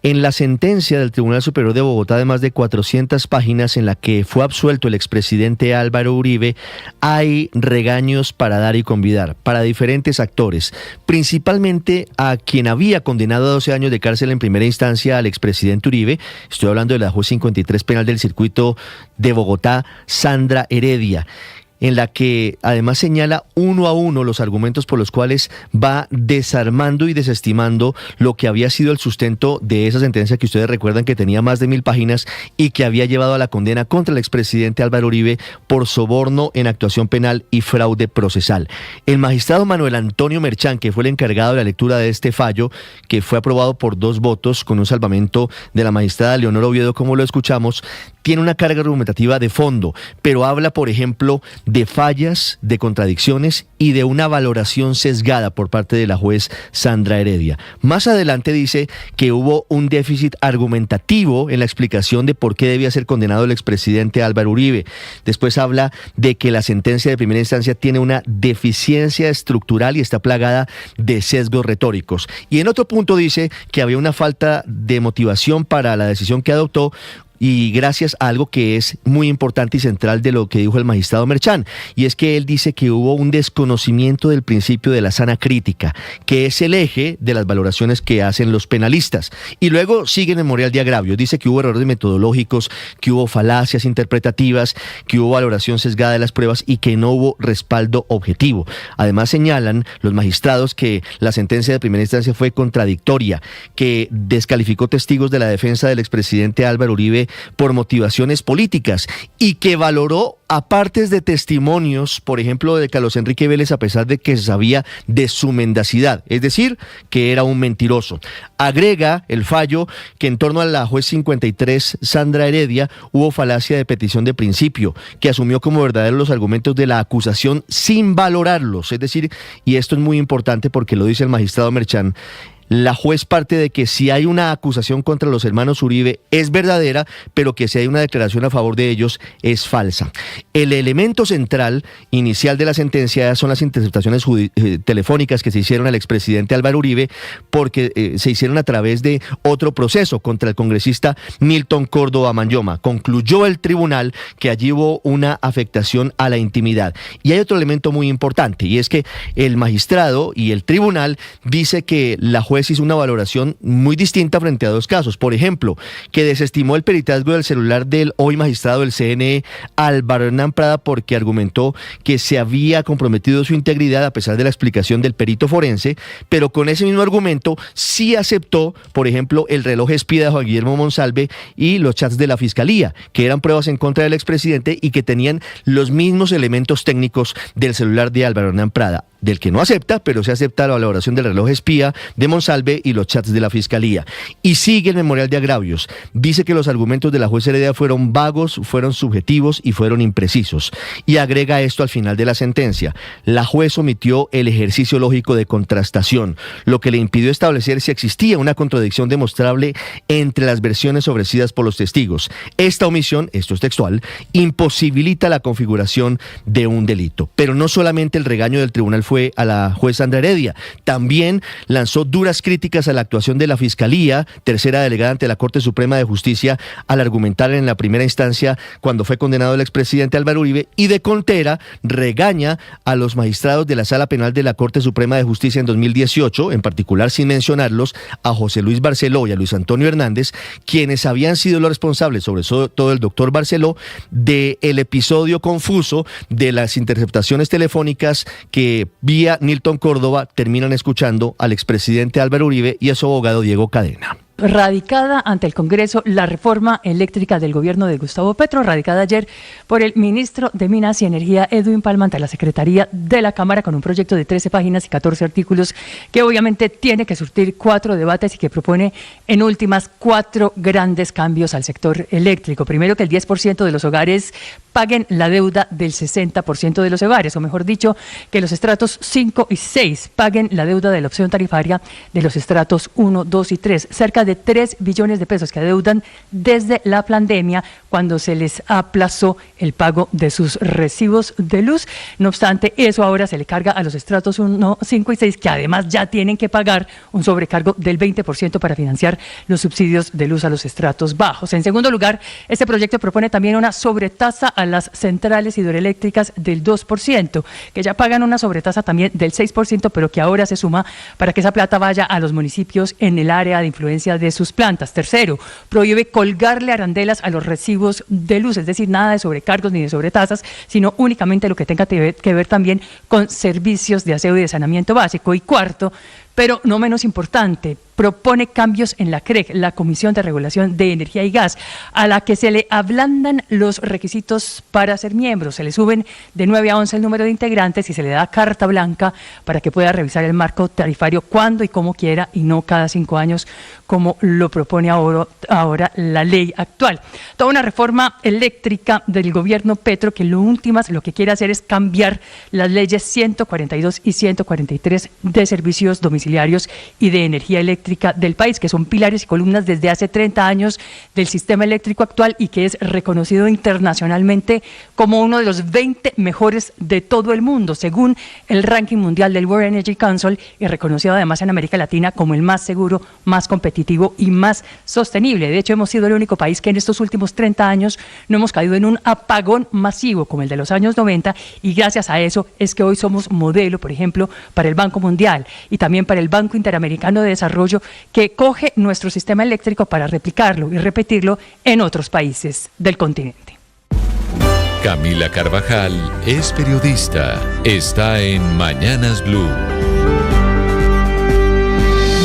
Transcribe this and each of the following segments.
En la sentencia del Tribunal Superior de Bogotá de más de 400 páginas en la que fue absuelto el expresidente Álvaro Uribe, hay regaños para dar y convidar, para diferentes actores, principalmente a quien había condenado a 12 años de cárcel en primera instancia al expresidente Uribe. Estoy hablando de la juez 53 penal del circuito de Bogotá, Sandra Heredia, en la que además señala uno a uno los argumentos por los cuales va desarmando y desestimando lo que había sido el sustento de esa sentencia que ustedes recuerdan que tenía más de 1000 páginas y que había llevado a la condena contra el expresidente Álvaro Uribe por soborno en actuación penal y fraude procesal. El magistrado Manuel Antonio Merchán, que fue el encargado de la lectura de este fallo, que fue aprobado por 2 votos con un salvamento de la magistrada Leonor Oviedo, como lo escuchamos, tiene una carga argumentativa de fondo, pero habla, por ejemplo, de fallas, de contradicciones y de una valoración sesgada por parte de la juez Sandra Heredia. Más adelante dice que hubo un déficit argumentativo en la explicación de por qué debía ser condenado el expresidente Álvaro Uribe. Después habla de que la sentencia de primera instancia tiene una deficiencia estructural y está plagada de sesgos retóricos. Y en otro punto dice que había una falta de motivación para la decisión que adoptó, y gracias a algo que es muy importante y central de lo que dijo el magistrado Merchán, y es que él dice que hubo un desconocimiento del principio de la sana crítica, que es el eje de las valoraciones que hacen los penalistas. Y luego sigue en el memorial de agravios, dice que hubo errores metodológicos, que hubo falacias interpretativas, que hubo valoración sesgada de las pruebas y que no hubo respaldo objetivo. Además señalan los magistrados que la sentencia de primera instancia fue contradictoria, que descalificó testigos de la defensa del expresidente Álvaro Uribe por motivaciones políticas y que valoró apartes de testimonios, por ejemplo, de Carlos Enrique Vélez, a pesar de que se sabía de su mendacidad, es decir, que era un mentiroso. Agrega el fallo que en torno a la juez 53 Sandra Heredia hubo falacia de petición de principio, que asumió como verdaderos los argumentos de la acusación sin valorarlos, es decir, y esto es muy importante porque lo dice el magistrado Merchán, la juez parte de que si hay una acusación contra los hermanos Uribe es verdadera, pero que si hay una declaración a favor de ellos es falsa. El elemento central inicial de la sentencia son las interceptaciones telefónicas que se hicieron al expresidente Álvaro Uribe, porque se hicieron a través de otro proceso contra el congresista Nilton Córdoba Manyoma. Concluyó el tribunal que allí hubo una afectación a la intimidad. Y hay otro elemento muy importante, y es que el magistrado y el tribunal dice que la juez hizo una valoración muy distinta frente a 2 casos. Por ejemplo, que desestimó el peritazgo del celular del hoy magistrado del CNE Álvaro Hernán Prada porque argumentó que se había comprometido su integridad a pesar de la explicación del perito forense, pero con ese mismo argumento sí aceptó, por ejemplo, el reloj espía de Juan Guillermo Monsalve y los chats de la Fiscalía, que eran pruebas en contra del expresidente y que tenían los mismos elementos técnicos del celular de Álvaro Hernán Prada, del que no acepta, pero se acepta la valoración del reloj espía de Monsalve y los chats de la Fiscalía. Y sigue el memorial de agravios. Dice que los argumentos de la juez Heredia fueron vagos, fueron subjetivos y fueron imprecisos. Y agrega esto al final de la sentencia. La juez omitió el ejercicio lógico de contrastación, lo que le impidió establecer si existía una contradicción demostrable entre las versiones ofrecidas por los testigos. Esta omisión, esto es textual, imposibilita la configuración de un delito. Pero no solamente el regaño del tribunal fue a la juez Sandra Heredia, también lanzó duras críticas a la actuación de la Fiscalía, tercera delegada ante la Corte Suprema de Justicia, al argumentar en la primera instancia cuando fue condenado el expresidente Álvaro Uribe, y de Contera regaña a los magistrados de la Sala Penal de la Corte Suprema de Justicia en 2018, en particular sin mencionarlos, a José Luis Barceló y a Luis Antonio Hernández, quienes habían sido los responsables, sobre todo el doctor Barceló, del episodio confuso de las interceptaciones telefónicas que vía Nilton Córdoba terminan escuchando al expresidente Álvaro Uribe y a su abogado Diego Cadena. Radicada ante el Congreso la reforma eléctrica del gobierno de Gustavo Petro, radicada ayer por el ministro de Minas y Energía, Edwin Palma, ante la Secretaría de la Cámara, con un proyecto de 13 páginas y 14 artículos que obviamente tiene que surtir 4 debates y que propone en últimas 4 grandes cambios al sector eléctrico. Primero, que el 10% de los hogares paguen la deuda del 60% de los hogares, o mejor dicho, que los estratos 5 y 6 paguen la deuda de la opción tarifaria de los estratos 1, 2 y 3, cerca de de 3 billones de pesos que adeudan desde la pandemia cuando se les aplazó el pago de sus recibos de luz. No obstante, eso ahora se le carga a los estratos 1, 5 y 6, que además ya tienen que pagar un sobrecargo del 20% para financiar los subsidios de luz a los estratos bajos. En segundo lugar, este proyecto propone también una sobretasa a las centrales hidroeléctricas del 2%, que ya pagan una sobretasa también del 6%, pero que ahora se suma para que esa plata vaya a los municipios en el área de influencia de sus plantas. Tercero, prohíbe colgarle arandelas a los recibos de luz, es decir, nada de sobrecargos ni de sobretasas, sino únicamente lo que tenga que ver también con servicios de aseo y de saneamiento básico. Y cuarto, pero no menos importante, propone cambios en la CREG, la Comisión de Regulación de Energía y Gas, a la que se le ablandan los requisitos para ser miembro. Se le suben de 9 a 11 el número de integrantes y se le da carta blanca para que pueda revisar el marco tarifario cuando y como quiera y no cada 5 años como lo propone ahora la ley actual. Toda una reforma eléctrica del gobierno Petro que lo que quiere hacer es cambiar las leyes 142 y 143 de servicios domiciliarios y de energía eléctrica del país, que son pilares y columnas desde hace 30 años del sistema eléctrico actual y que es reconocido internacionalmente como uno de los 20 mejores de todo el mundo, según el ranking mundial del World Energy Council, y reconocido además en América Latina como el más seguro, más competitivo y más sostenible. De hecho, hemos sido el único país que en estos últimos 30 años no hemos caído en un apagón masivo como el de los años 90, y gracias a eso es que hoy somos modelo, por ejemplo, para el Banco Mundial y también para el Banco Interamericano de Desarrollo, que coge nuestro sistema eléctrico para replicarlo y repetirlo en otros países del continente. Camila Carvajal es periodista. Está en Mañanas Blue.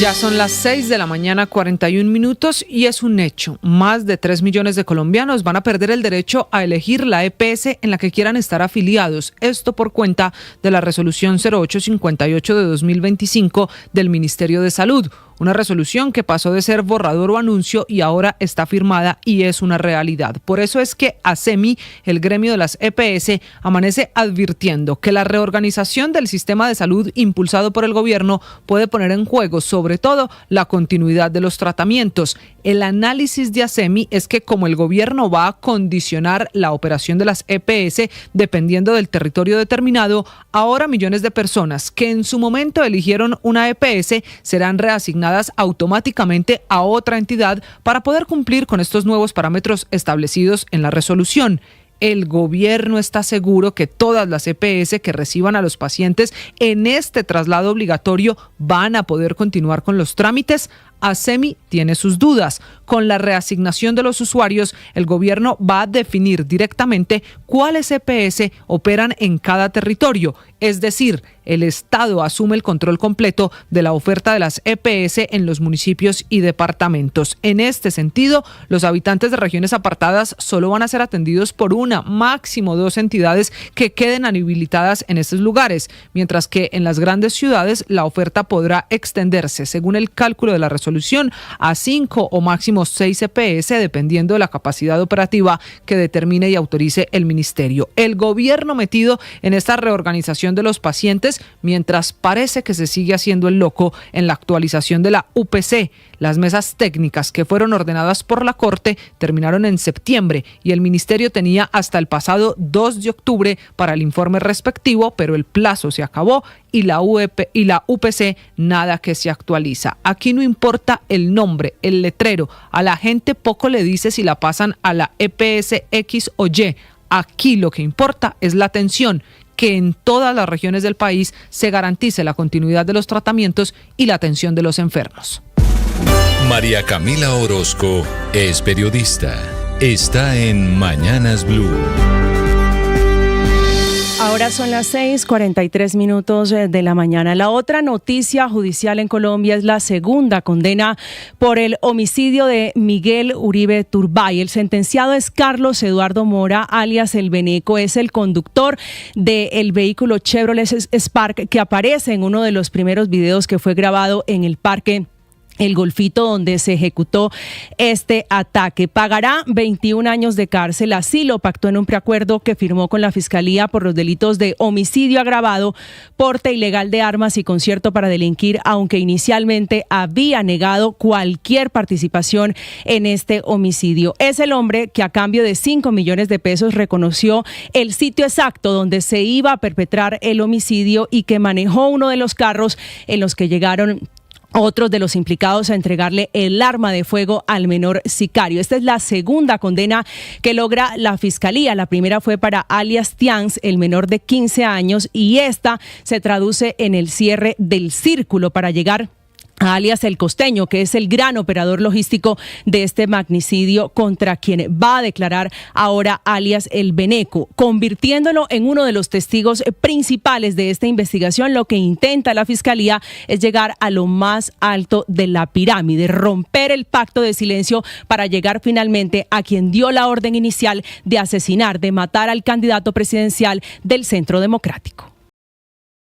Ya son las 6 de la mañana, 41 minutos, y es un hecho. Más de 3 millones de colombianos van a perder el derecho a elegir la EPS en la que quieran estar afiliados. Esto por cuenta de la resolución 0858 de 2025 del Ministerio de Salud. Una resolución que pasó de ser borrador o anuncio y ahora está firmada y es una realidad. Por eso es que ASEMI, el gremio de las EPS, amanece advirtiendo que la reorganización del sistema de salud impulsado por el gobierno puede poner en juego sobre todo la continuidad de los tratamientos. El análisis de ASEMI es que como el gobierno va a condicionar la operación de las EPS dependiendo del territorio determinado, ahora millones de personas que en su momento eligieron una EPS serán reasignadas automáticamente a otra entidad para poder cumplir con estos nuevos parámetros establecidos en la resolución. El gobierno está seguro que todas las EPS que reciban a los pacientes en este traslado obligatorio van a poder continuar con los trámites. ASEMI tiene sus dudas. Con la reasignación de los usuarios, el gobierno va a definir directamente cuáles EPS operan en cada territorio. Es decir, el Estado asume el control completo de la oferta de las EPS en los municipios y departamentos. En este sentido, los habitantes de regiones apartadas solo van a ser atendidos por una, máximo 2 entidades que queden habilitadas en estos lugares, mientras que en las grandes ciudades la oferta podrá extenderse, según el cálculo de la resolución, a 5 o máximo 6 EPS, dependiendo de la capacidad operativa que determine y autorice el ministerio. El gobierno metido en esta reorganización de los pacientes, mientras parece que se sigue haciendo el loco en la actualización de la UPC. Las mesas técnicas que fueron ordenadas por la Corte terminaron en septiembre y el ministerio tenía hasta el pasado 2 de octubre para el informe respectivo, pero el plazo se acabó y la UPC nada que se actualiza. Aquí no importa el nombre, el letrero, a la gente poco le dice si la pasan a la EPS X o Y. Aquí lo que importa es la atención, que en todas las regiones del país se garantice la continuidad de los tratamientos y la atención de los enfermos. María Camila Orozco es periodista. Está en Mañanas Blue. Ahora son las 6:43 de la mañana. La otra noticia judicial en Colombia es la segunda condena por el homicidio de Miguel Uribe Turbay. El sentenciado es Carlos Eduardo Mora, alias El Beneco. Es el conductor del vehículo Chevrolet Spark que aparece en uno de los primeros videos que fue grabado en el parque el Golfito, donde se ejecutó este ataque. Pagará 21 años de cárcel, así lo pactó en un preacuerdo que firmó con la Fiscalía por los delitos de homicidio agravado, porte ilegal de armas y concierto para delinquir, aunque inicialmente había negado cualquier participación en este homicidio. Es el hombre que a cambio de 5 millones de pesos reconoció el sitio exacto donde se iba a perpetrar el homicidio y que manejó uno de los carros en los que llegaron otros de los implicados a entregarle el arma de fuego al menor sicario. Esta es la segunda condena que logra la Fiscalía. La primera fue para alias Tians, el menor de 15 años, y esta se traduce en el cierre del círculo para llegar a alias El Costeño, que es el gran operador logístico de este magnicidio, contra quien va a declarar ahora alias El Beneco, convirtiéndolo en uno de los testigos principales de esta investigación. Lo que intenta la Fiscalía es llegar a lo más alto de la pirámide, romper el pacto de silencio para llegar finalmente a quien dio la orden inicial de asesinar, de matar al candidato presidencial del Centro Democrático.